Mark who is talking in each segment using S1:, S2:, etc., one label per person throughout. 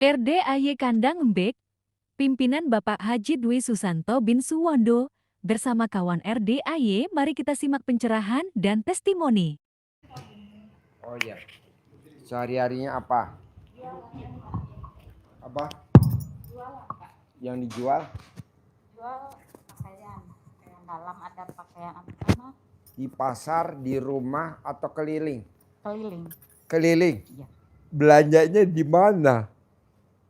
S1: RDAY Kandang Embek, pimpinan Bapak Haji Dwi Susanto bin Suwondo, bersama kawan RDAY, mari kita simak pencerahan dan testimoni.
S2: Oh iya. Sehari-harinya apa? Apa? Yang dijual?
S3: Jual pakaian dalam, ada pakaian anak-anak.
S2: Di pasar, di rumah, atau keliling?
S3: Keliling.
S2: Keliling.
S3: Iya.
S2: Belanjanya di mana?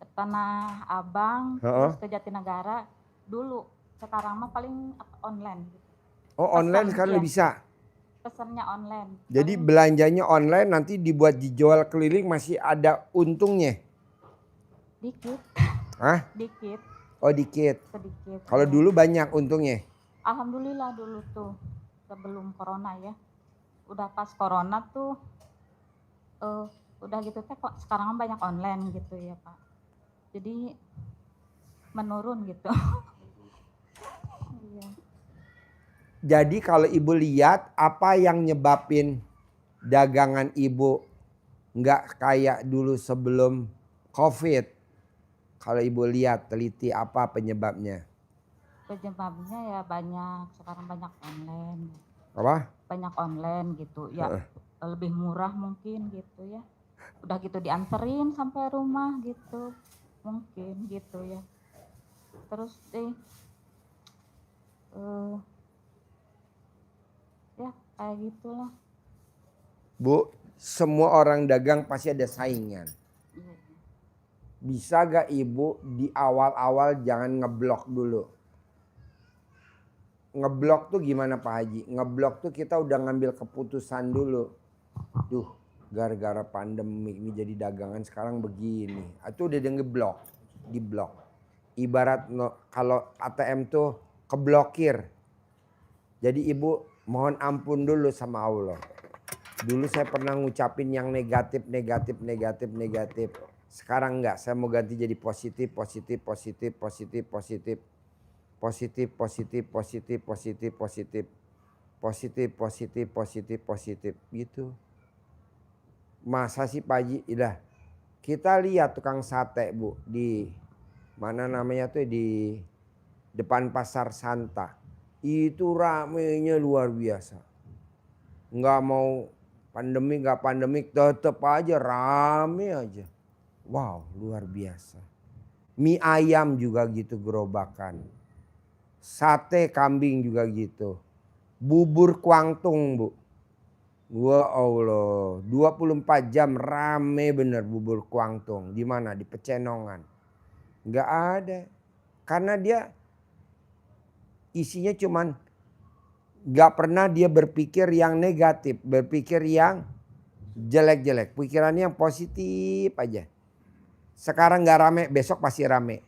S3: Ke Tanah Abang, terus ke Jatinegara dulu. Sekarang mah paling online.
S2: Oh, online sekarang udah bisa.
S3: Pesannya online.
S2: Jadi belanjanya online, nanti dibuat dijual keliling, masih ada untungnya?
S3: Dikit.
S2: Hah?
S3: Dikit.
S2: Oh, dikit.
S3: Sedikit.
S2: Kalau
S3: ya.
S2: dulu banyak untungnya?
S3: Alhamdulillah dulu tuh sebelum corona ya. Udah pas corona tuh udah gitu teh, kok sekarang banyak online gitu ya Pak. Jadi menurun gitu. Iya.
S2: Jadi kalau ibu lihat, apa yang nyebabin dagangan ibu nggak kayak dulu sebelum COVID? Kalau ibu lihat, teliti apa penyebabnya?
S3: Penyebabnya ya banyak, sekarang banyak online.
S2: Apa?
S3: Banyak online gitu ya. Lebih murah mungkin gitu ya. Udah gitu dianterin sampai rumah gitu. Mungkin gitu ya. Terus ya kayak gitulah.
S2: Bu, semua orang dagang pasti ada saingan.
S3: Iya.
S2: Bisa gak ibu di awal-awal jangan ngeblok dulu? Ngeblok tuh gimana Pak Haji? Ngeblok tuh kita udah ngambil keputusan dulu. Duh, gara-gara pandemi ini jadi dagangan sekarang begini. Itu udah dia ngeblok, diblok. Ibarat kalau ATM tuh keblokir. Jadi ibu mohon ampun dulu sama Allah. Dulu saya pernah ngucapin yang negatif. Sekarang enggak, saya mau ganti jadi positif. Positif gitu. Masa sih Pak Haji? Udah. Kita lihat tukang sate Bu di mana namanya tuh, di depan Pasar Santa. Itu ramenya luar biasa. Nggak mau pandemi nggak pandemik, tetep aja rame aja. Wow, luar biasa. Mie ayam juga gitu gerobakan. Sate kambing juga gitu. Bubur kuangtung Bu. Wah Allah, 24 jam rame bener bubur kuangtung. Di mana? Di Pecenongan. Nggak ada. Karena dia isinya cuman gak pernah dia berpikir yang negatif, berpikir yang jelek-jelek. Pikirannya yang positif aja. Sekarang gak rame, besok pasti rame.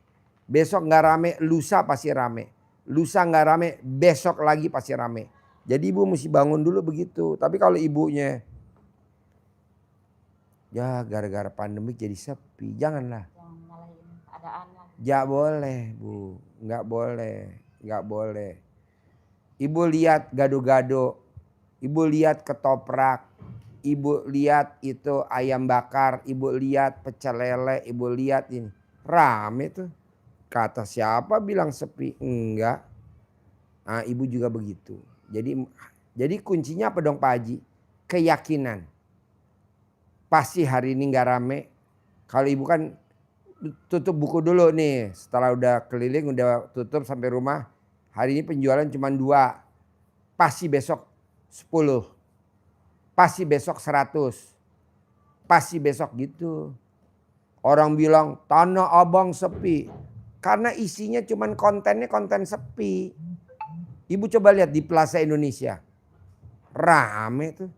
S2: Besok gak rame, lusa pasti rame. Lusa gak rame, besok lagi pasti rame. Jadi ibu mesti bangun dulu begitu. Tapi kalau ibunya, ya gara-gara pandemi jadi sepi, janganlah.
S3: Jangan nyalahin keadaan lah.
S2: Gak boleh Bu, gak boleh, gak boleh. Ibu lihat gado-gado, ibu lihat ketoprak, ibu lihat itu ayam bakar, ibu lihat pecel lele, ibu lihat ini. Rame tuh. Kata siapa bilang sepi? Enggak. Nah, ibu juga begitu. Jadi kuncinya apa dong Pak Haji? Keyakinan. Pasti hari ini gak rame. Kalau ibu kan tutup buku dulu nih. Setelah udah keliling, udah tutup sampai rumah. Hari ini penjualan cuma 2. Pasti besok 10. Pasti besok 100. Pasti besok gitu. Orang bilang Tanah Abang sepi. Karena isinya cuma kontennya konten sepi. Ibu coba lihat di Plaza Indonesia. Rame tuh.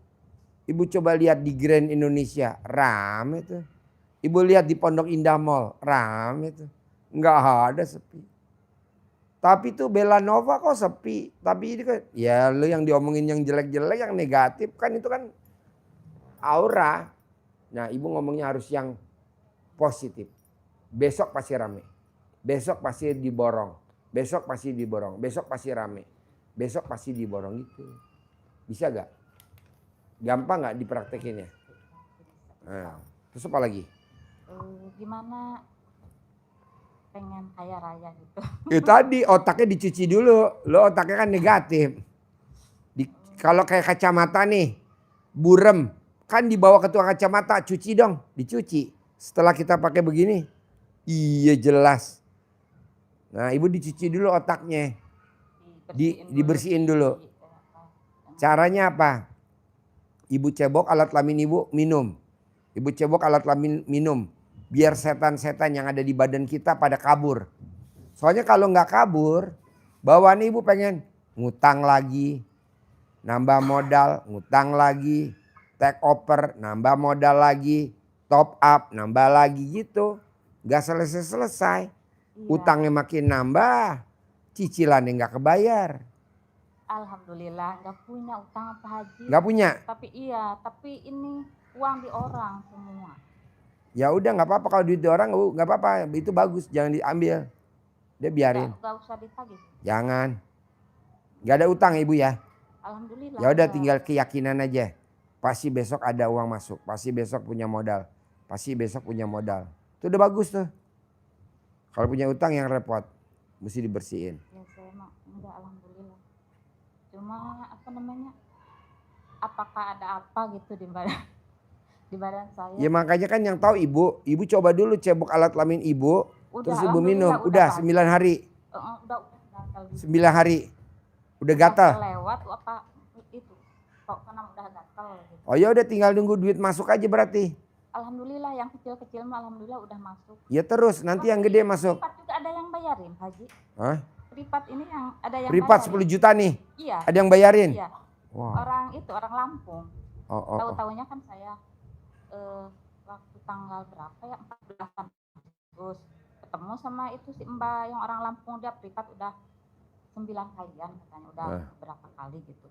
S2: Ibu coba lihat di Grand Indonesia. Rame tuh. Ibu lihat di Pondok Indah Mall. Rame tuh. Nggak ada sepi. Tapi tuh Belanova kok sepi. Tapi ini kan ya lu yang diomongin yang jelek-jelek, yang negatif kan itu kan aura. Nah ibu ngomongnya harus yang positif. Besok pasti rame. Besok pasti diborong. Besok pasti diborong. Besok pasti rame. Besok pasti diborong gitu. Bisa gak? Gampang gak dipraktekinnya? Nah, terus apa lagi?
S3: Gimana pengen kaya raya gitu.
S2: Ya tadi otaknya dicuci dulu. Lo otaknya kan negatif. Kalau kayak kacamata nih, burem. Kan dibawa ke tukang kacamata, cuci dong. Dicuci. Setelah kita pakai begini, iya jelas. Nah ibu dicuci dulu otaknya. Dibersihin dulu. Caranya apa? Ibu cebok alat kelamin ibu, minum. Ibu cebok alat kelamin, minum. Biar setan-setan yang ada di badan kita pada kabur. Soalnya kalau nggak kabur, bawaan ibu pengen ngutang lagi, nambah modal, ngutang lagi, take over, nambah modal lagi, top up, nambah lagi gitu. Nggak selesai-selesai.
S3: Iya.
S2: Utangnya makin nambah, cicilannya nggak kebayar.
S3: Alhamdulillah nggak punya utang Pak Haji.
S2: Nggak punya?
S3: Tapi ini uang di orang semua.
S2: Ya udah nggak apa-apa kalau duit di orang nggak apa-apa, itu bagus, jangan diambil. Dia biarin.
S3: Nggak usah ditagih.
S2: Jangan. Nggak ada utang ibu ya.
S3: Alhamdulillah.
S2: Ya udah tinggal keyakinan aja. Pasti besok ada uang masuk. Pasti besok punya modal. Pasti besok punya modal. Itu udah bagus tuh. Kalau punya utang yang repot. Mesti dibersihin.
S3: Ya saya mah enggak alhamdulillah. Cuma apa namanya? Apakah ada apa gitu di badan saya?
S2: Ya makanya kan yang tahu ibu. Ibu coba dulu cebok alat kelamin ibu.
S3: Udah,
S2: terus ibu minum. Udah 9 hari.
S3: Udah gatal gitu.
S2: 9 hari. Udah gatal.
S3: Lewat apa itu? Kok karena udah gatal gitu.
S2: Oh ya udah tinggal nunggu duit masuk aja berarti.
S3: Alhamdulillah yang kecil-kecil mah alhamdulillah udah masuk.
S2: Ya terus nanti yang gede masuk.
S3: Privat juga ada yang bayarin Haji.
S2: Hah?
S3: Privat ini yang ada yang
S2: Privat
S3: bayarin.
S2: 10 juta nih.
S3: Iya.
S2: Ada yang bayarin?
S3: Iya.
S2: Wow.
S3: Orang Lampung.
S2: Oh.
S3: Tahu-taunya kan saya waktu tanggal berapa ya 14 terus ketemu sama itu si Mbak yang orang Lampung, dia privat udah 9 kalian katanya, udah berapa kali gitu.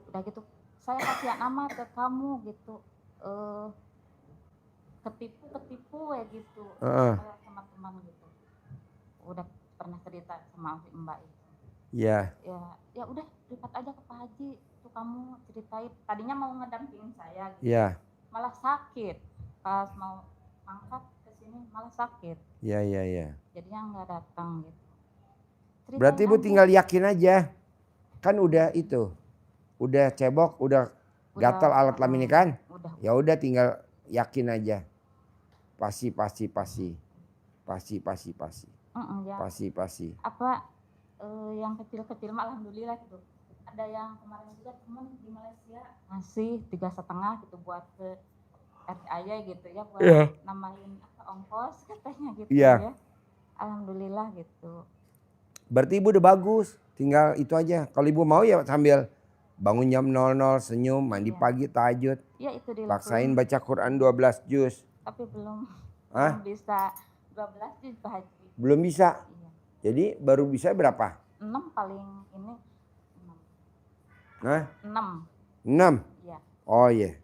S3: Udah gitu saya kasihan amat ke kamu gitu. Ketipu ya gitu. Sama teman gitu. Udah pernah cerita sama si Mbak itu.
S2: Iya.
S3: Ya udah privat aja ke Pak Haji. Tuh kamu ceritain. Tadinya mau ngedampingin saya gitu.
S2: Iya.
S3: Malah sakit. Pas mau angkat ke sini malah sakit.
S2: Iya.
S3: Jadinya nggak datang gitu. Ceritain
S2: Berarti ibu
S3: aja.
S2: tinggal yakin aja. Kan udah itu. Udah cebok, udah gatal alat kelaminnya kan?
S3: Udah.
S2: Ya udah tinggal yakin aja. Pasti.
S3: Ya.
S2: Pasti.
S3: Apa yang kecil-kecil mah alhamdulillah gitu. Ada yang kemarin juga teman di Malaysia ngasih 3,5 gitu buat ke RTAY gitu ya, buat nambahin ongkos katanya gitu ya. Alhamdulillah gitu.
S2: Berarti ibu udah bagus. Tinggal itu aja. Kalau ibu mau ya sambil bangun jam 00, senyum, mandi pagi, tahajud.
S3: Ya itu dilakuin.
S2: Paksain baca Quran 12 juz.
S3: Tapi belum bisa 12 juz Pak Haji.
S2: Belum bisa?
S3: Iya.
S2: Jadi baru bisa berapa?
S3: 6 paling ini. 6.
S2: Hah?
S3: 6.
S2: 6?
S3: Iya.
S2: Oh iya.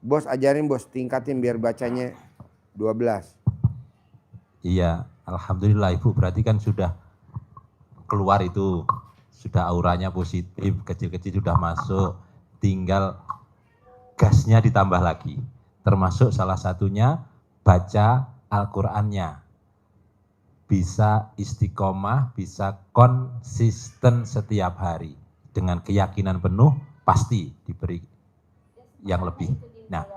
S2: Bos ajarin bos, tingkatin biar bacanya 12.
S4: Iya, alhamdulillah ibu berarti kan sudah keluar itu. Sudah auranya positif, kecil-kecil sudah masuk. Tinggal gasnya ditambah lagi. Termasuk salah satunya baca Al-Qur'annya. Bisa istiqomah, bisa konsisten setiap hari. Dengan keyakinan penuh pasti diberi yang lebih. Nah,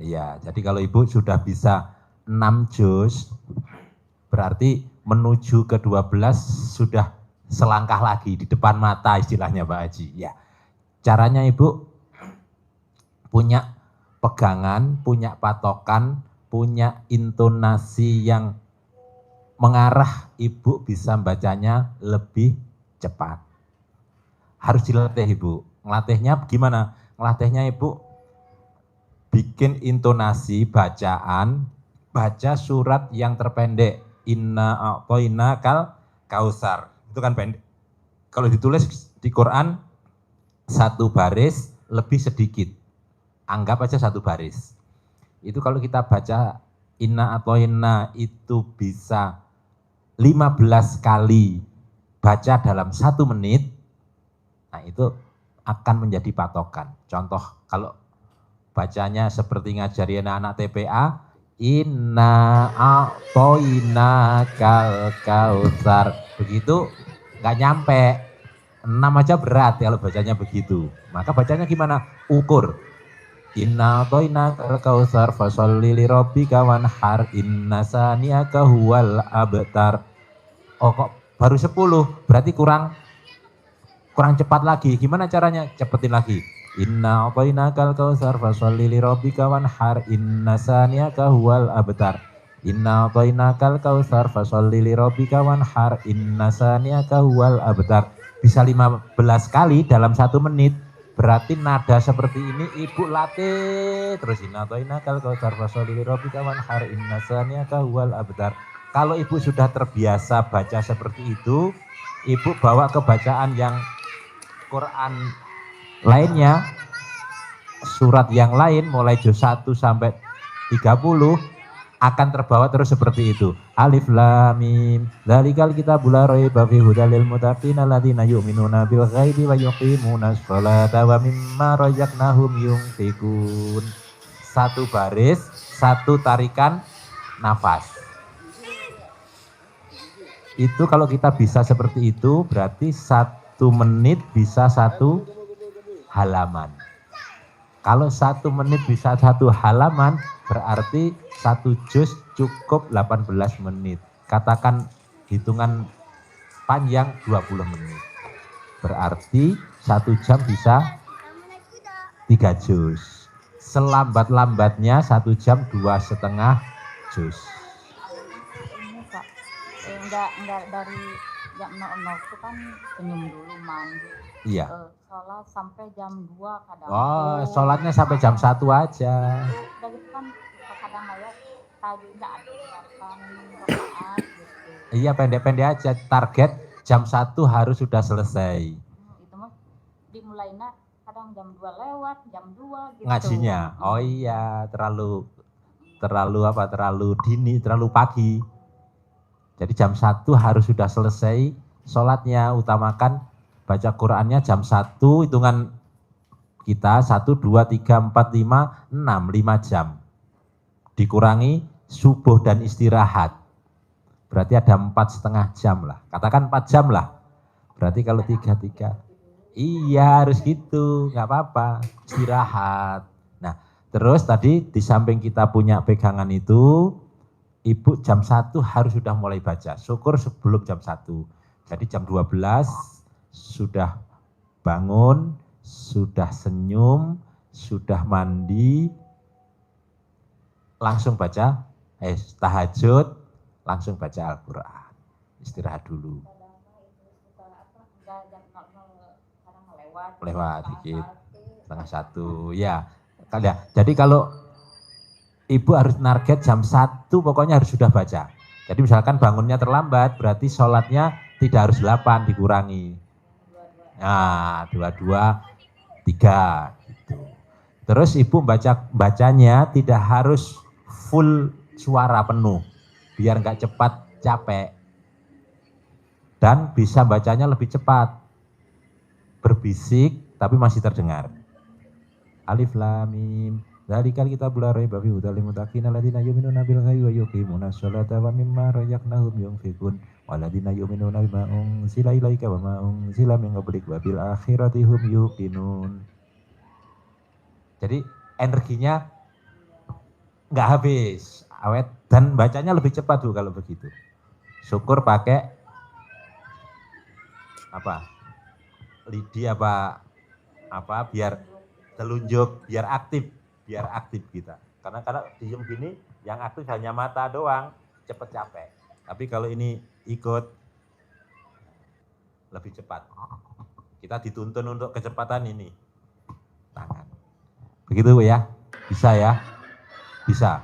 S4: iya, jadi kalau ibu sudah bisa 6 juz, berarti menuju ke 12 sudah selangkah lagi di depan mata istilahnya Pak Haji. Ya, caranya ibu punya pegangan, punya patokan, punya intonasi yang mengarah ibu bisa bacanya lebih cepat. Harus dilatih ibu. Ngelatihnya gimana? Ngelatihnya ibu bikin intonasi bacaan, baca surat yang terpendek. Inna a'toina kal kausar. Itu kan pendek. Kalau ditulis di Quran satu baris lebih sedikit. Anggap aja satu baris. Itu kalau kita baca inna a'toina itu bisa 15 kali baca dalam 1 menit. Nah itu akan menjadi patokan. Contoh kalau bacanya seperti ngajari anak-anak TPA, Inna a'toina kal kautsar. Begitu nggak nyampe. 6 aja berat kalau bacanya begitu. Maka bacanya gimana? Ukur. Inna a'toina kal kautsar fasholli li rabbika wanhar inna saniyaka huwal abtar. Oh kok baru 10, berarti kurang cepat lagi. Gimana caranya? Cepetin lagi. Inna a'tainakal kautsar fasholli li rabbika wanhar inna saniyaka huwal abtar. Inna a'tainakal kautsar fasholli li rabbika wanhar inna saniyaka huwal abtar. Bisa 15 kali dalam 1 menit. Berarti nada seperti ini ibu latih terus. Inna a'tainakal kautsar fasholli li rabbika wanhar inna saniyaka huwal abtar. Kalau ibu sudah terbiasa baca seperti itu, ibu bawa ke bacaan yang Quran lainnya, surat yang lain mulai juz 1 sampai 30 akan terbawa terus seperti itu. Alif lam mim dzalikal kitabul la raiba fihi hudal lil muttaqin alladzina yu'minuna bil ghaibi wa yuqimunas sholata wa mimma razaqnahum yunfikun. 1 baris, 1 tarikan nafas. Itu kalau kita bisa seperti itu berarti 1 menit bisa 1 halaman. Kalau 1 menit bisa 1 halaman, berarti 1 juz cukup 18 menit. Katakan hitungan panjang 20 menit. Berarti 1 jam bisa 3 juz. Selambat-lambatnya 1 jam 2,5 juz.
S3: Ini Kak, enggak dari jam 00 itu kan senyum dulu mandi.
S4: Iya.
S3: Sholat sampai jam 2 kadang.
S4: Oh, sholatnya sampai jam 1 aja.
S3: Udah gitu kan kadang ya tadi enggak ada rakaat gitu.
S4: Iya, pendek-pendek aja. Target jam 1 harus sudah selesai.
S3: Itu mah dimulainya kadang jam 2 lewat, jam 2 gitu.
S4: Ngajinya. Oh iya, terlalu dini, terlalu pagi. Jadi jam 1 harus sudah selesai sholatnya. Utamakan baca Qur'annya jam 1, hitungan kita 1, 2, 3, 4, 5, 6, 5 jam. Dikurangi subuh dan istirahat. Berarti ada 4,5 jam lah. Katakan 4 jam lah. Berarti kalau 3. Iya harus gitu, nggak apa-apa. Istirahat. Nah terus tadi di samping kita punya pegangan itu, ibu jam 1 harus sudah mulai baca. Syukur sebelum jam 1. Jadi jam 12 sudah bangun, sudah senyum, sudah mandi, langsung baca tahajud, langsung baca Al-Quran. Istirahat dulu. Lewat dikit, 12:30. Ya. Jadi kalau ibu harus target jam 1 pokoknya harus sudah baca. Jadi misalkan bangunnya terlambat, berarti sholatnya tidak harus 8, dikurangi. Nah, 2, 3 gitu. Terus ibu bacanya tidak harus full suara penuh, biar nggak cepat capek. Dan bisa bacanya lebih cepat. Berbisik tapi masih terdengar. Alif lam mim dzalikal kitabul la raiba fihi hudal lil muttaqin alladzina yu'minuna bil ghaibi wa yuqimunas sholata wa mimma razaqnahum yunfikun walladzina yu'minuna bima unzila ilaika wa ma unzila min qablik wa bil akhirati hum yuqinun. Jadi energinya nggak habis, awet, dan bacanya lebih cepat tuh kalau begitu. Syukur pakai apa? Lidi apa biar telunjuk, biar aktif kita. Karena kalau diem gini yang aktif hanya mata doang, cepet capek. Tapi kalau ini ikut lebih cepat. Kita dituntun untuk kecepatan ini. Tangan. Begitu Bu ya? Bisa ya? Bisa.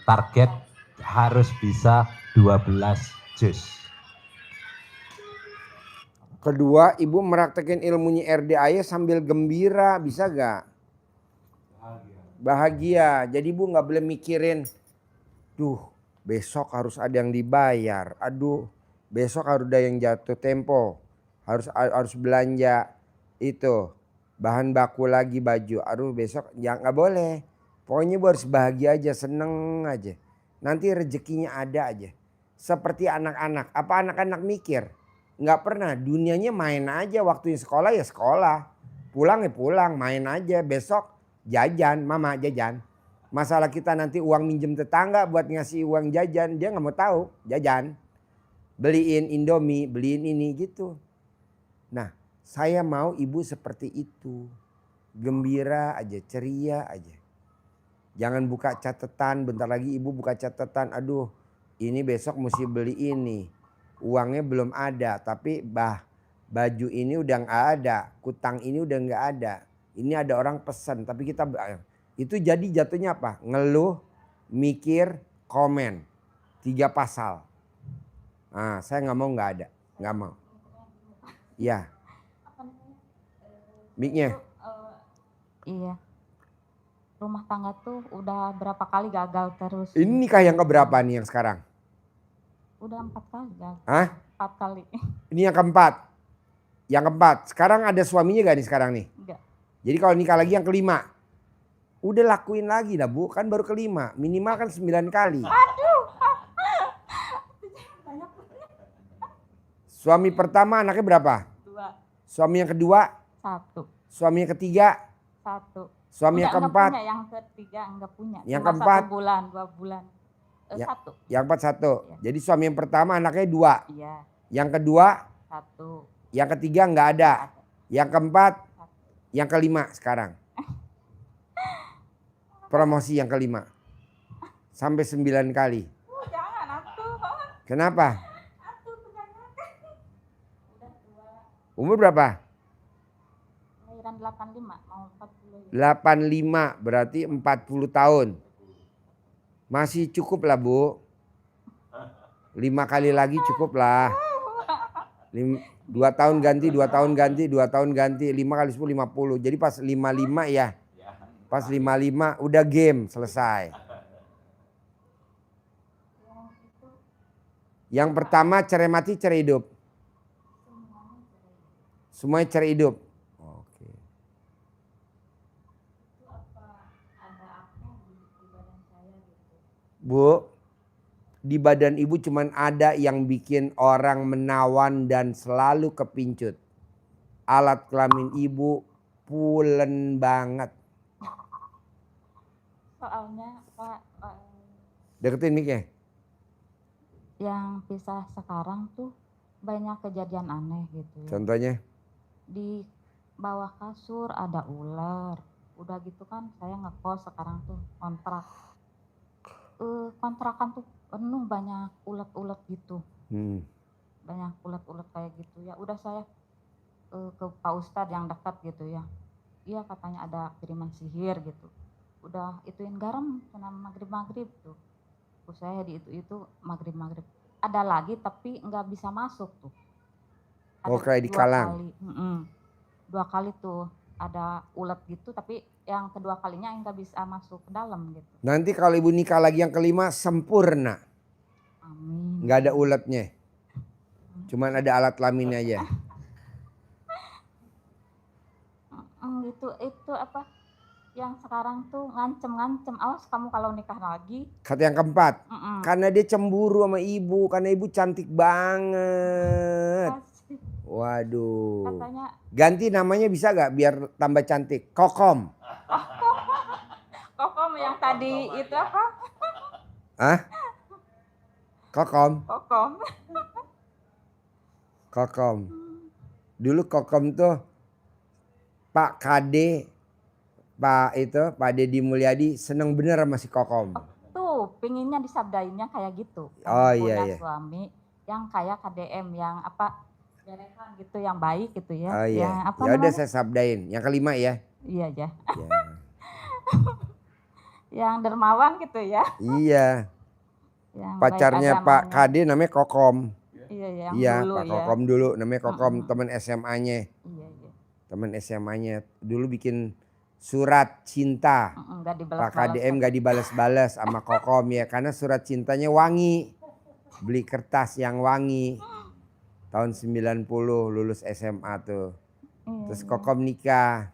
S4: Target harus bisa 12 juz.
S2: Kedua, ibu meraktekin ilmunya RDAY sambil gembira, bisa gak? Bahagia. Jadi ibu gak boleh mikirin, duh besok harus ada yang dibayar, aduh besok harus ada yang jatuh tempo, harus belanja itu bahan baku lagi baju, aduh besok ya gak boleh. Pokoknya ibu harus bahagia aja, seneng aja. Nanti rezekinya ada aja. Seperti anak-anak. Apa anak-anak mikir? Nggak pernah. Dunianya main aja. Waktunya sekolah ya sekolah. Pulang ya pulang. Main aja. Besok jajan. Mama jajan. Masalah kita nanti uang minjem tetangga buat ngasih uang jajan. Dia nggak mau tahu. Jajan. Beliin Indomie. Beliin ini gitu. Nah saya mau ibu seperti itu. Gembira aja. Ceria aja. Jangan buka catatan, bentar lagi ibu buka catatan. Aduh ini besok mesti beli ini. Uangnya belum ada tapi baju ini udah nggak ada. Kutang ini udah nggak ada. Ini ada orang pesan tapi kita... Itu jadi jatuhnya apa? Ngeluh, mikir, komen. 3 pasal. Nah saya nggak mau nggak ada. Nggak mau. Ya. Mic-nya.
S3: Iya. Rumah tangga tuh udah berapa kali gagal terus.
S2: Ini nikah yang keberapa nih yang sekarang?
S3: Udah 4 kali gagal.
S2: Hah?
S3: 4 kali.
S2: Ini yang keempat. Yang keempat. Sekarang ada suaminya gak nih sekarang nih?
S3: Enggak.
S2: Jadi kalau nikah lagi yang kelima. Udah lakuin lagi dah bu. Kan baru kelima. Minimal kan 9 kali.
S3: Aduh.
S2: Suami pertama anaknya berapa?
S3: 2.
S2: Suami yang kedua?
S3: 1.
S2: Suami yang ketiga?
S3: 1.
S2: Suami yang keempat?
S3: Punya, yang ketiga enggak punya.
S2: Yang
S3: cuma
S2: keempat?
S3: 1 bulan, 2 bulan.
S2: Ya,
S3: 1.
S2: Yang keempat 1.
S3: Iya.
S2: Jadi suami yang pertama anaknya 2.
S3: Iya.
S2: Yang kedua?
S3: 1.
S2: Yang ketiga nggak ada. Yang keempat? Yang kelima sekarang. Promosi yang kelima. Sampai 9 kali.
S3: Jangan atuh.
S2: Kenapa?
S3: Atuh kebanyakan. Udah tua.
S2: Umur berapa?
S3: Lahiran 85 mau 40.
S2: 85 berarti 40 tahun. Masih cukup lah bu. 5 kali lagi cukup lah. 2 tahun ganti, 2 tahun ganti, 2 tahun ganti. 5 kali 10, 50. Jadi pas 55 ya. Pas 55 udah game selesai. Yang pertama cerai mati, cerai hidup. Semuanya cerai hidup. Oke. Bu, di badan ibu cuman ada yang bikin orang menawan dan selalu kepincut. Alat kelamin ibu pulen banget.
S3: Soalnya Pak,
S2: Deketin mic-nya.
S3: yang pisah sekarang tuh banyak kejadian aneh gitu ya.
S2: Contohnya?
S3: Di bawah kasur ada ular. Udah gitu kan saya ngekos sekarang tuh kontrak. Kontrakan tuh penuh banyak ulat-ulat gitu. Banyak ulat-ulat kayak gitu ya. Udah saya ke Pak Ustadz yang dekat gitu ya. Iya katanya ada kiriman sihir gitu. Udah ituin garam kena maghrib tuh. Saya di itu maghrib. Ada lagi tapi nggak bisa masuk tuh.
S2: Oh kayak di kalang.
S3: 2 kali tuh ada ulat gitu tapi yang kedua kalinya nggak bisa masuk ke dalam gitu.
S2: Nanti kalau ibu nikah lagi yang kelima sempurna.
S3: Amin.
S2: Nggak ada ulatnya. Cuman ada alat kelamin aja.
S3: Gitu itu apa? Yang sekarang tuh ngancem. Awas kamu kalau nikah lagi.
S2: Kata yang keempat. Karena dia cemburu sama ibu. Karena ibu cantik banget.
S3: Kasih.
S2: Waduh.
S3: Katanya
S2: Ganti namanya bisa gak biar tambah cantik? Kokom.
S3: Kokom yang tadi itu apa?
S2: Hah? Kokom. Kokom. Dulu Kokom tuh Pak KD, Pak Deddy Mulyadi seneng bener sama si Kokom.
S3: Tuh pinginnya disabdainnya kayak gitu.
S2: Oh,
S3: Punya
S2: iya.
S3: suami yang kayak KDM yang apa berekan gitu yang baik gitu ya.
S2: Oh iya.
S3: Yang apa
S2: Ya udah
S3: namanya?
S2: saya sabdain. Yang kelima ya.
S3: Iya ya.
S2: Ya.
S3: Yang dermawan gitu ya.
S2: Iya.
S3: Yang baik
S2: Pacarnya Pak
S3: agamanya.
S2: KD namanya Kokom.
S3: Iya yang
S2: Iya
S3: dulu
S2: Pak
S3: ya.
S2: Kokom dulu namanya Kokom teman SMA-nya.
S3: Iya.
S2: Teman SMA-nya dulu bikin surat cinta.
S3: Enggak dibalas.
S2: Pak KDM gak dibales-bales sama Kokom ya. Karena surat cintanya wangi. Beli kertas yang wangi. Tahun 90 lulus SMA tuh.
S3: Iya,
S2: Terus Kokom nikah.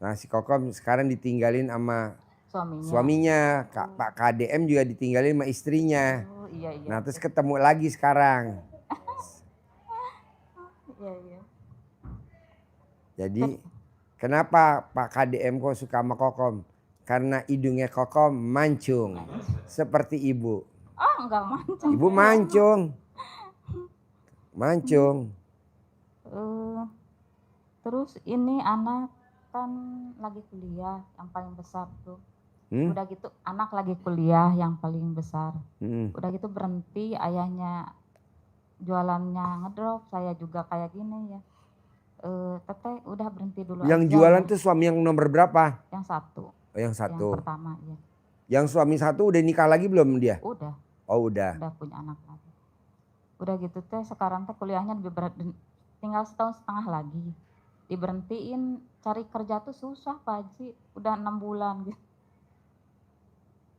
S2: Nah si Kokom sekarang ditinggalin sama
S3: Suaminya.
S2: Pak KDM juga ditinggalin sama istrinya.
S3: Oh iya iya.
S2: Nah terus ketemu lagi sekarang.
S3: Iya iya.
S2: Jadi kenapa Pak KDM kok suka sama Kokom? Karena hidungnya Kokom mancung. Seperti ibu.
S3: Oh enggak mancung.
S2: Ibu mancung. Mancung.
S3: Terus ini anak kan lagi kuliah yang paling besar tuh. Udah gitu anak lagi kuliah yang paling besar. Udah gitu berhenti ayahnya jualannya ngedrop, saya juga kayak gini ya. Teteh udah berhenti dulu
S2: Yang
S3: aja
S2: jualan
S3: ya.
S2: tuh suami yang nomor berapa?
S3: Yang satu.
S2: Oh yang satu.
S3: Yang pertama ya.
S2: Yang suami satu udah nikah lagi belum dia?
S3: Udah.
S2: Oh udah.
S3: Udah punya anak lagi. Udah gitu teh sekarang teh kuliahnya lebih berat, tinggal 1,5 tahun lagi. Diberhentiin, cari kerja tuh susah Pak Haji. Udah 6 bulan gitu.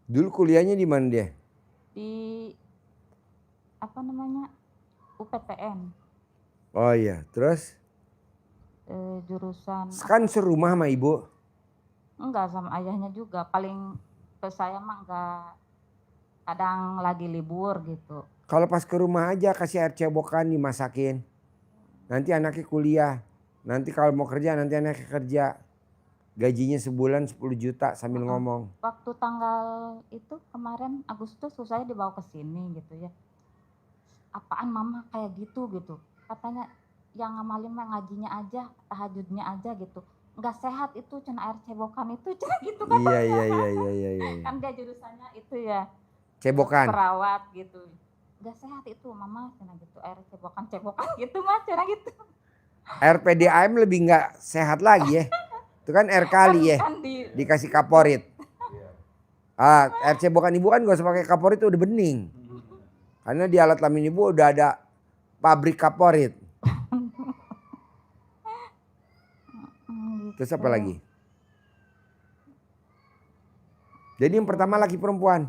S2: Dulu kuliahnya di mana dia?
S3: Di apa namanya? UPTN.
S2: Oh iya, terus?
S3: Jurusan
S2: Kan serumah sama ibu?
S3: enggak, sama ayahnya juga. Paling ke saya mah enggak, kadang lagi libur gitu.
S2: Kalau pas ke rumah aja kasih air cebokan dimasakin. Nanti anaknya kuliah. Nanti kalau mau kerja nanti anaknya kerja. Gajinya sebulan 10 juta sambil ngomong.
S3: Waktu tanggal itu kemarin Agustus saya dibawa ke sini gitu ya. Apaan mama kayak gitu gitu. Katanya yang ngamalin mah ngajinya aja, tahajudnya aja gitu. Enggak sehat itu cina air cebokan itu cina gitu kan.
S2: Iya.
S3: Kan dia jurusannya itu ya.
S2: Cebokan.
S3: Perawat gitu. Enggak sehat itu mama cina gitu, air cebokan gitu mah cina gitu.
S2: Air PDAM lebih nggak sehat lagi ya. Itu kan air kali ya. Dikasih kaporit. Air cebokan ibu kan gak usah pakai kaporit udah bening. Karena di alat kelamin ibu udah ada pabrik kaporit. Terus apa lagi? Jadi yang pertama laki perempuan?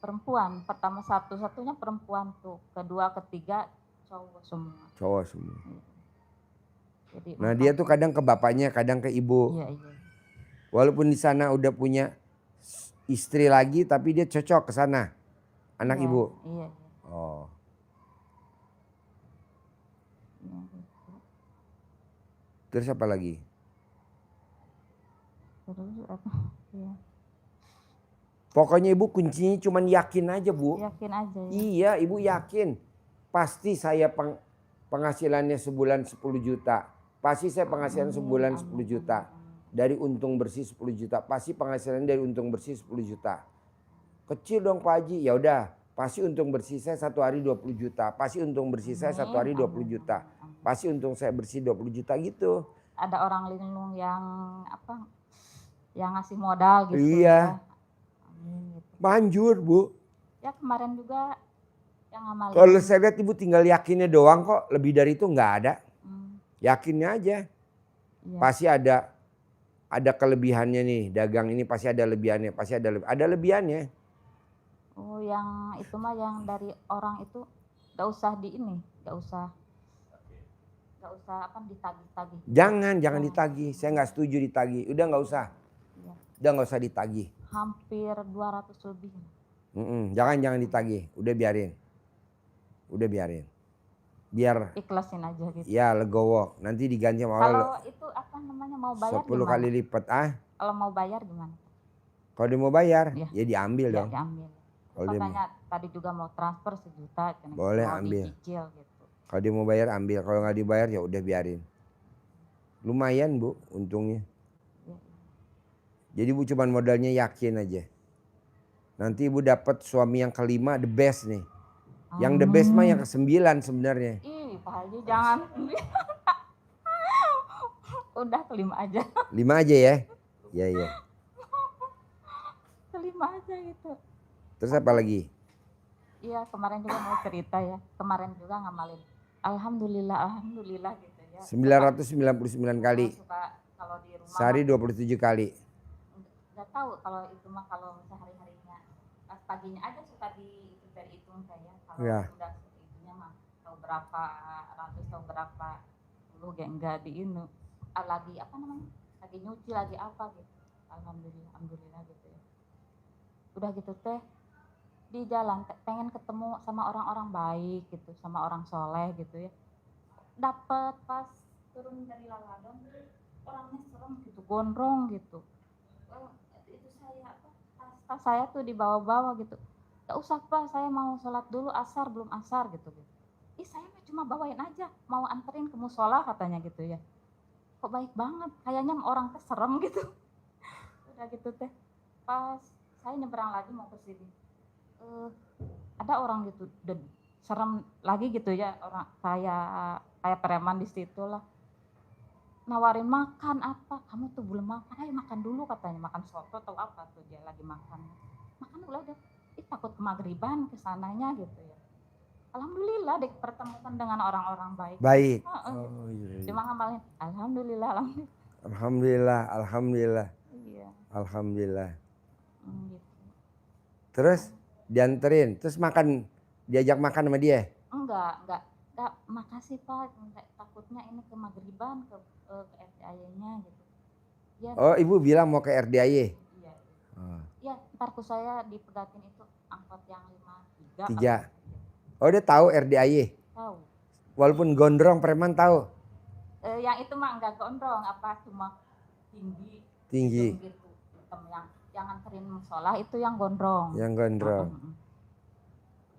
S3: Perempuan, pertama satu-satunya perempuan tuh. Kedua, ketiga cowok semua.
S2: Cowok semua.
S3: Jadi,
S2: nah dia tuh kadang ke bapaknya, kadang ke ibu.
S3: Iya.
S2: Walaupun di sana udah punya istri lagi, tapi dia cocok ke sana. Anak
S3: iya,
S2: ibu.
S3: Iya.
S2: Oh.
S3: Iya, gitu.
S2: Terus apa lagi?
S3: Terus apa? Iya.
S2: Pokoknya ibu kuncinya cuma yakin aja bu.
S3: Yakin aja ya.
S2: Iya ibu yakin. Pasti saya penghasilannya sebulan 10 juta. Pasti saya penghasilan sebulan 10 juta. Dari untung bersih 10 juta. Pasti penghasilan dari untung bersih 10 juta. Kecil dong Pak Haji. Ya udah, pasti untung bersih saya 1 hari 20 juta. Pasti untung bersih saya 1 hari 20 juta. Pasti untung saya bersih 20 juta gitu.
S3: Ada orang linglung yang apa? Yang ngasih modal gitu.
S2: Iya.
S3: Ya. Gitu.
S2: Manjur bu.
S3: Ya kemarin juga yang ngamalin.
S2: Kalau saya lihat ibu tinggal yakinnya doang kok. Lebih dari itu nggak ada. Yakinnya aja.
S3: Iya.
S2: Pasti ada kelebihannya nih. Dagang ini pasti ada lebihannya. Pasti ada lebihannya.
S3: Oh yang itu mah yang dari orang itu gak usah gak usah apa ditagih-tagih.
S2: Jangan ditagih. Saya nggak setuju ditagih. Udah nggak usah.
S3: Iya.
S2: Udah nggak usah ditagih.
S3: Hampir 200 lebih.
S2: Jangan ditagih. Udah biarin. Biar
S3: Ikhlasin aja gitu.
S2: ya legowo. Nanti diganti sama orang.
S3: Kalau itu apa namanya mau bayar
S2: 10
S3: gimana?
S2: kali lipat.
S3: Kalau mau bayar gimana?
S2: Kalau dia mau bayar
S3: Ya.
S2: ya diambil
S3: Ya
S2: dong.
S3: diambil.
S2: Kalau dia
S3: Katanya tadi juga mau transfer 1 juta.
S2: Boleh
S3: mau
S2: ambil.
S3: dicicil gitu.
S2: Kalau dia mau bayar ambil. Kalau nggak dibayar ya udah biarin. Lumayan bu untungnya.
S3: Ya.
S2: Jadi ibu cuman modalnya yakin aja. Nanti ibu dapat suami yang kelima the best nih. Yang the best mah yang ke-9 sebenarnya.
S3: Ih Pak Haji jangan. Udah kelima aja.
S2: 5 aja ya. Iya.
S3: Kelima aja gitu.
S2: Terus apa lagi?
S3: Iya kemarin juga mau cerita ya. Kemarin juga ngamalin. Alhamdulillah gitu ya.
S2: 999 kali.
S3: Suka kalau di rumah.
S2: Sehari 27 kali.
S3: Nggak tahu kalau itu mah kalau sehari-harinya. Pas paginya aja suka dihitung saya. Kalau
S2: Ya.
S3: udah itunya mah tahu berapa ratus tahu berapa puluh enggak di ini. Lagi apa namanya? Lagi nyuci lagi apa gitu. alhamdulillah gitu ya. Udah gitu teh di jalan pengen ketemu sama orang-orang baik gitu, sama orang soleh gitu ya. Dapet pas turun dari Laladon orangnya serem gitu, gondrong gitu. Itu saya apa, tas saya tuh dibawa-bawa gitu. Gak usah Pak, saya mau sholat dulu asar, belum asar gitu. Ih saya mah cuma bawain aja, mau anterin ke musola katanya gitu ya. Kok baik banget, kayaknya orang teh serem gitu. Udah gitu teh, pas saya nyebrang lagi mau ke sini. Ada orang gitu, serem lagi gitu ya, orang kayak preman di situ lah. Nawarin makan apa, kamu tuh belum makan, ayo makan dulu katanya, makan soto atau apa tuh dia lagi makan. Makan udah, takut kemagriban kesananya gitu ya. Alhamdulillah dipertemukan dengan orang-orang baik.
S2: Baik.
S3: Gitu.
S2: Oh, iya.
S3: Cuma ngamalin, alhamdulillah.
S2: Alhamdulillah, alhamdulillah.
S3: Iya.
S2: Alhamdulillah.
S3: Gitu.
S2: Terus dianterin, terus diajak makan sama dia?
S3: Enggak, makasih Pak, takutnya ini ke magriban, ke RDAY-nya gitu. Ya,
S2: Oh ibu bilang mau ke RDAY?
S3: Iya.
S2: Oh.
S3: Ya, ntar saya dipegatin itu angkot yang 53.
S2: 3. Oh dia tahu RDAY?
S3: Tahu.
S2: Walaupun gondrong preman tahu?
S3: Yang itu mah enggak gondrong, apa cuma tinggi. Gitu. Yang nganterin musola itu yang gondrong.
S2: Yang gondrong.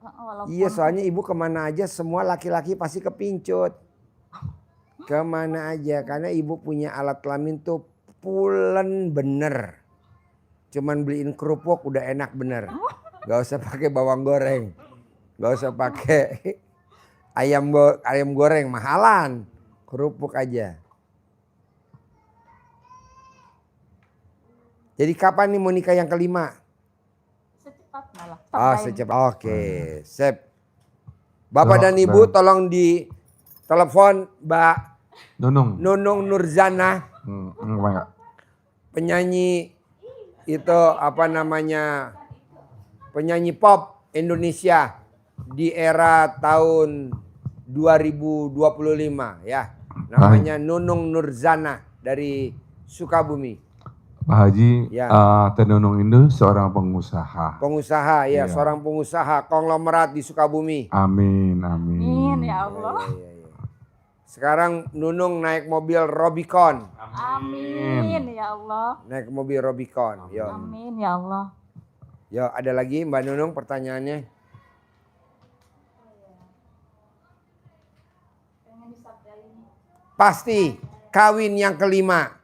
S3: Walaupun
S2: Iya soalnya ibu kemana aja semua laki-laki pasti kepincut. Kemana aja karena ibu punya alat kelamin tuh pulen bener. Cuman beliin kerupuk udah enak bener. Gak usah pakai bawang goreng. Gak usah pakai ayam goreng mahalan. Kerupuk aja. Jadi kapan nih mau nikah yang kelima?
S3: Secepatnya lah.
S2: Oh secepat. Oke, sip. Bapak dan Ibu tolong di telepon Mbak Nunung Nurzana. Penyanyi itu apa namanya? Penyanyi pop Indonesia di era tahun 2025 ya. Namanya Nunung Nurzana dari Sukabumi.
S5: Pak Haji,
S2: ya.
S5: Tenunung itu seorang pengusaha.
S2: Pengusaha ya, seorang pengusaha konglomerat di Sukabumi.
S5: Amin,
S3: amin ya Allah.
S2: Ya. Sekarang Nunung naik mobil Robicon.
S3: Amin ya Allah.
S2: Naik mobil Robicon. Yo.
S3: Amin ya Allah.
S2: Yo, ada lagi Mbak Nunung pertanyaannya? Pasti kawin yang kelima.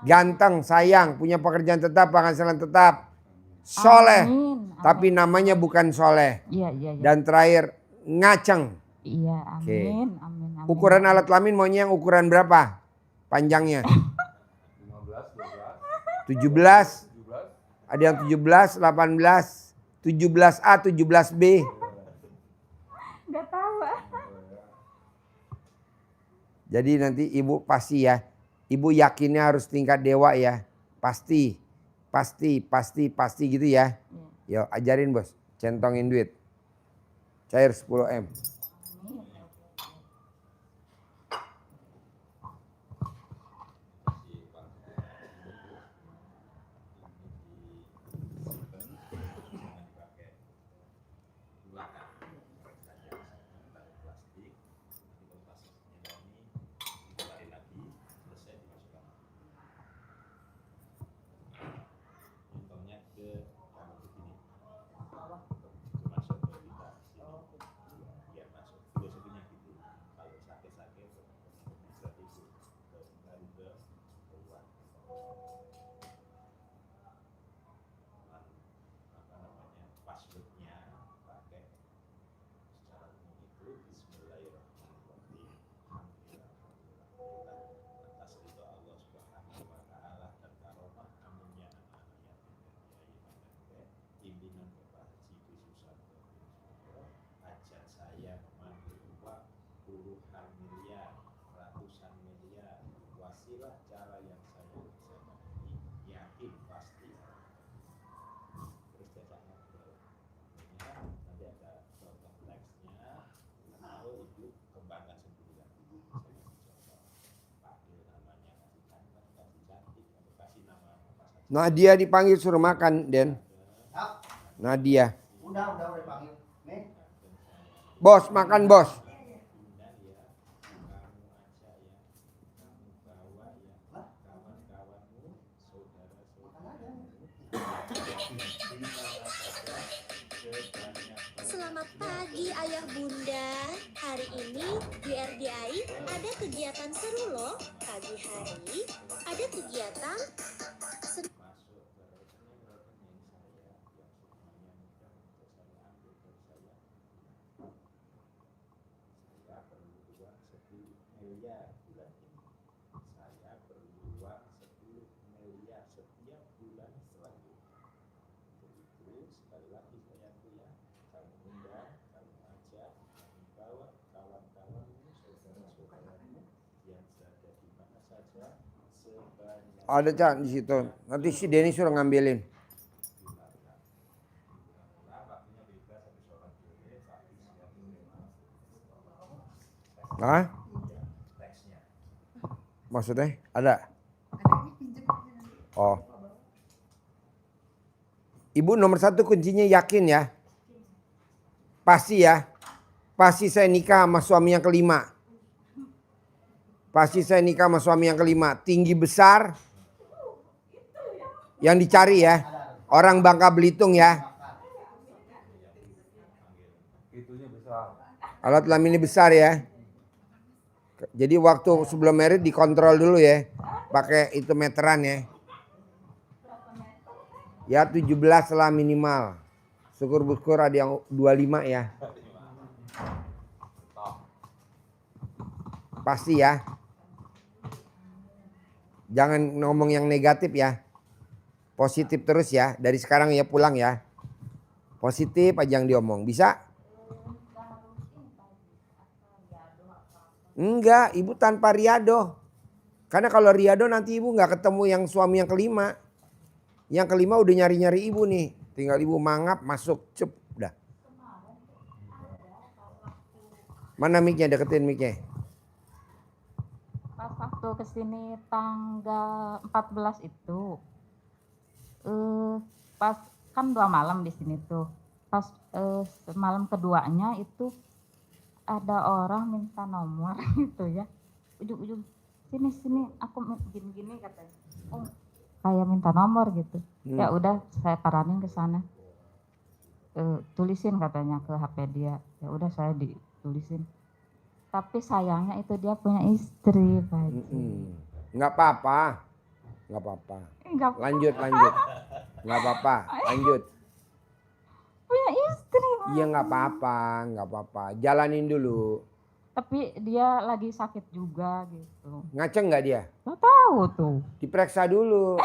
S2: Ganteng, sayang, punya pekerjaan tetap, penghasilan tetap. Soleh, tapi namanya bukan soleh.
S3: Iya.
S2: Dan terakhir, ngaceng.
S3: Iya, amin, amin.
S2: Ukuran alat kelamin maunya yang ukuran berapa? Panjangnya? 17. Ada yang 17, 18, 17A, 17B.
S3: Gak tahu.
S2: Jadi nanti ibu pasti ya. Ibu yakinnya harus tingkat dewa ya. Pasti gitu ya. Yo ajarin bos. Centongin duit. Cair 10M. Nadia dipanggil suruh makan, Den. Nadia.
S6: Udah panggil. Nih.
S2: Bos, makan bos.
S7: Selamat pagi ayah bunda. Hari ini di RDI ada kegiatan seru loh. Pagi hari ada kegiatan
S2: Ada Cak di situ. Nanti si Denny suruh ngambilin. Hah? Maksudnya ada? Oh. Ibu nomor 1 kuncinya yakin ya? Pasti ya? Pasti saya nikah sama suami yang kelima. Pasti saya nikah sama suami yang kelima. Tinggi besar. Yang dicari ya. Orang Bangka Belitung ya. Alat kelaminnya besar ya. Jadi waktu sebelum married dikontrol dulu ya. Pakai itu meteran ya. Ya 17 lah minimal. Syukur-syukur ada yang 25 ya. Pasti ya. Jangan ngomong yang negatif ya. Positif terus ya. Dari sekarang ya pulang ya. Positif aja yang diomong. Bisa? Enggak, ibu tanpa riado. Karena kalau riado nanti ibu nggak ketemu yang suami yang kelima. Yang kelima udah nyari-nyari ibu nih. Tinggal ibu mangap masuk cep udah. Mana mic-nya, deketin mic-nya.
S3: Pas waktu kesini tanggal 14 itu, pas kan 2 malam di sini tuh. Pas malam keduanya itu ada orang minta nomor gitu ya. Ujung-ujung sini aku gini-gini katanya. Oh, kayak minta nomor gitu. Ya udah saya paranin ke sana. Tulisin katanya ke HP dia. Ya udah saya ditulisin. Tapi sayangnya itu dia punya istri, Pak Haji.
S2: Nggak apa-apa. Nggak apa-apa. Lanjut. Nggak apa-apa. Lanjut.
S3: Punya istri, Pak.
S2: Iya nggak apa-apa. Jalanin dulu.
S3: Tapi dia lagi sakit juga gitu.
S2: Ngaceng nggak dia?
S3: Lo tahu tuh.
S2: Diperiksa dulu.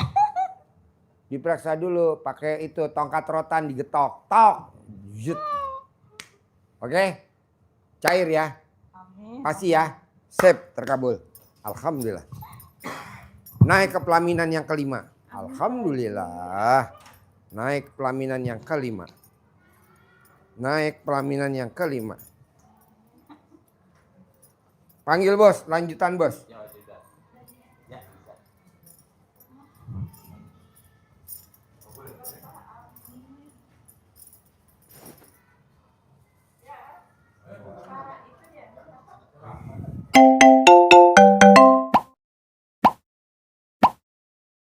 S2: Diperiksa dulu. Pakai itu tongkat rotan digetok. Tok. Zut. Oke? Cair ya.
S3: Amin.
S2: Pasti ya. Sip, terkabul. Alhamdulillah. Naik ke pelaminan yang kelima. Alhamdulillah. Naik pelaminan yang kelima. Naik pelaminan yang kelima. Panggil bos, lanjutan bos.